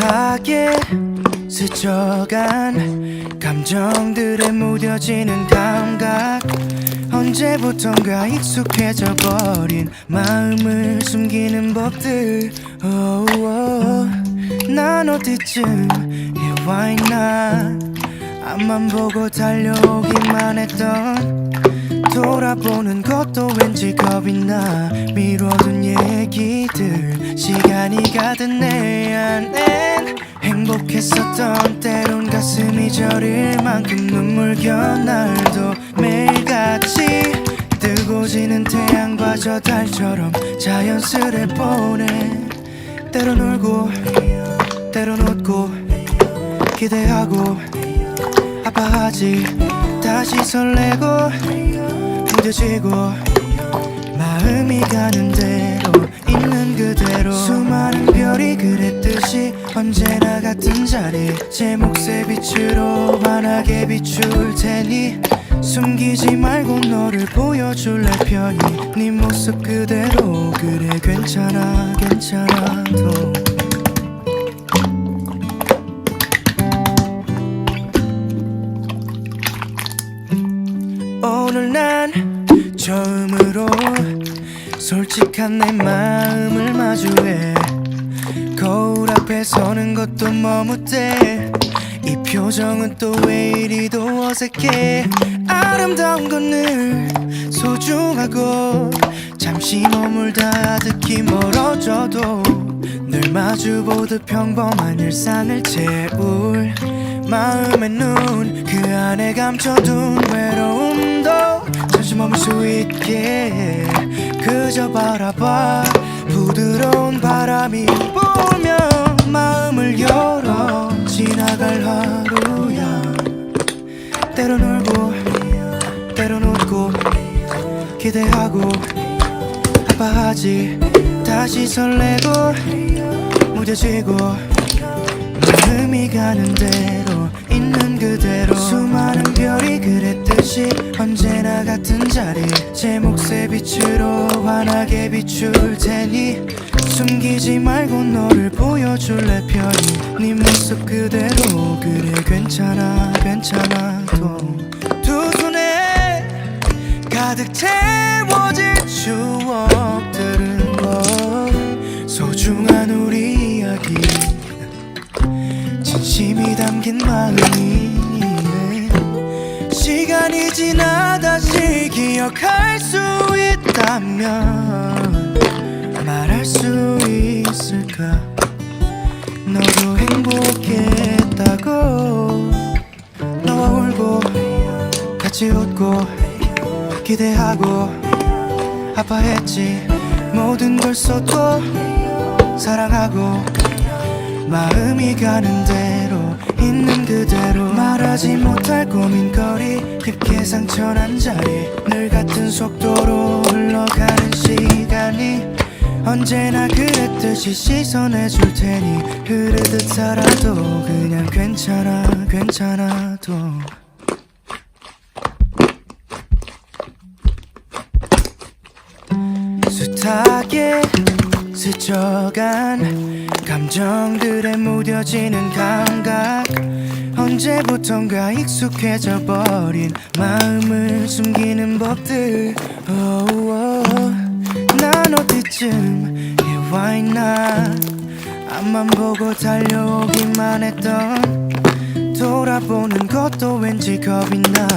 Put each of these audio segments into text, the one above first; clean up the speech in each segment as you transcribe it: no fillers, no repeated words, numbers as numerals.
숱하게 스쳐간 감정들에 무뎌지는 감각, 언제부턴가 익숙해져 버린 마음을 숨기는 법들. 난 어디쯤에 와 있나, 앞만 보고 달려오기만 했던, 돌아보는 것도 왠지 겁이 나. 미뤄둔 얘기들 시간이 가든 내 안엔 행복했었던, 때론 가슴이 저릴 만큼 눈물겨. 날도 매일같이 뜨고 지는 태양과 저 달처럼 자연스레 보내. 때론 울고 때론 웃고 기대하고 아파하지, 다시 설레고 무뎌지고, 마음이 가는 대로 있는 그대로. 수많은 별이 그랬듯이 언제나 같은 자리, 제 몫의 빛으로 환하게 비출 테니 숨기지 말고 너를 보여줄래 편히. 네 모습 그대로, 그래 괜찮아 괜찮아도. 오늘 난 처음으로 솔직한 내 마음을 마주해. 거울 앞에 서는 것도 머뭇대. 이 표정은 또 왜 이리도 어색해. 아름다운 건 늘 소중하고, 잠시 머물다 듣기 멀어져도 늘 마주보듯 평범한 일상을 채울 마음의 눈, 그 안에 감춰둔 외로움도 잠시 머물 수 있게 그저 바라봐. 부드러운 바람이 불면 마음을 열어 지나갈 하루야. 때론 울고 때론 웃고 기대하고 아파하지, 다시 설레고 무뎌지고, 마음이 가는 대로 있는 그대로. 수많은 별이 그랬듯이 언제나 같은 자리, 제 몫의 빛으로 환하게 비출 테니 숨기지 말고 너를 보여줄래 편히. 네 모습 그대로, 그래 괜찮아 괜찮아도. 두 손에 가득 채워질 추억들은 소중한 우리 이야기, 진심이 담긴 마음이. 시간이 지나 다시 기억할 수 있다면 말할 수 있을까. 너도 행복했다고, 너와 울고 같이 웃고 기대하고 아파했지. 모든 걸 쏟고 사랑하고, 마음이 가는 대로 있는 그대로. 말하지 못할 고민거리, 깊게 상처난 자리, 늘 같은 속도로 흘러가는 시간이 언제나 그랬듯이 씻어내줄 테니 흐르듯 살아도 그냥 괜찮아 괜찮아도. 숱하게 스쳐간 감정들에 무뎌지는 감각, 언제부턴가 익숙해져 버린 마음을 숨기는 법들. 난 어디쯤에 와 있나, 앞만 보고 달려오기만 했던, 돌아보는 것도 왠지 겁이 나.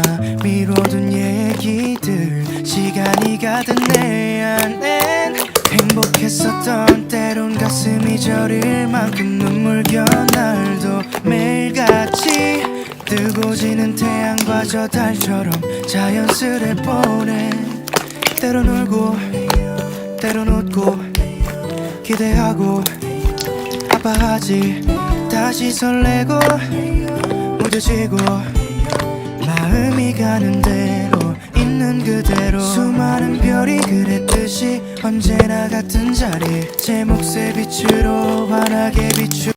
미뤄둔 얘기들 시간이 가든 내 안엔 행복했었던, 때론 가슴이 저릴 만큼 눈물겨. 날도 매일같이 뜨고 지는 태양과 저 달처럼 자연스레 보내. 때론 울고 때론 웃고 기대하고 아파하지, 다시 설레고 무뎌지고, 마음이 가는 대로 있는 그대로. 수많은 별이 그랬듯이 언제나 같은 자리, 제 몫의 빛으로 환하게 비추